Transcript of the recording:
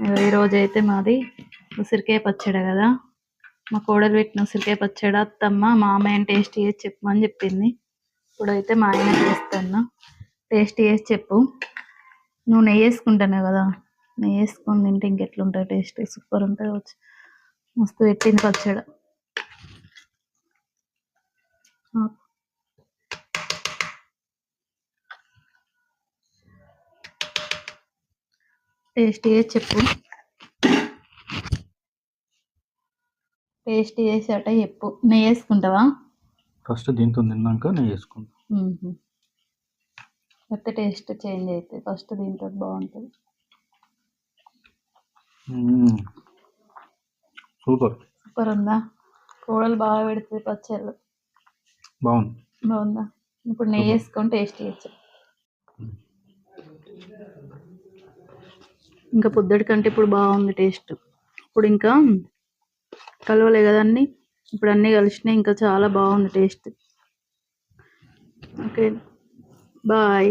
ఈరోజు అయితే మాది ఉసిరికాయ పచ్చడి కదా. మా కోడలు పెట్టిన ఉసిరికాయ పచ్చడి అత్తమ్మ మామయ్యని టేస్ట్ చేసి చెప్పమని చెప్పింది. ఇప్పుడైతే మా ఆయన చేస్తాను. టేస్ట్ చేసి చెప్పు. నువ్వు నెయ్యి వేసుకుంటాను కదా, నెయ్యి వేసుకొని తింటే ఇంకెట్లుంటుంది టేస్ట్. సూపర్ ఉంటుంది. వచ్చి మస్తు పెట్టింది పచ్చడి. టేస్ట్ చేసి చెప్పు. టేస్ట్ చేసాట చెప్పు. నెయ్యి వేసుకుంటావా? ఫస్ట్ దీంతో తిన్నాక నెయ్యి వేసుకుంటా. అయితే టేస్ట్ చేంజ్ అవుతుంది. ఫస్ట్ దీంతో బాగుంటుంది. సూపర్ సూపర్ ఉందా? కూడలు బాగా పెడుతుంది పచ్చళ్ళు. బాగుందా? ఇప్పుడు నెయ్యి వేసుకొని టేస్ట్ చేయొచ్చు. ఇంకా పొద్దుటి కంటే ఇప్పుడు బాగుంది టేస్ట్. ఇప్పుడు ఇంకా కలవలే కదా అన్నీ, ఇప్పుడు అన్నీ కలిసినాయి. ఇంకా చాలా బాగుంది టేస్ట్. Okay bye.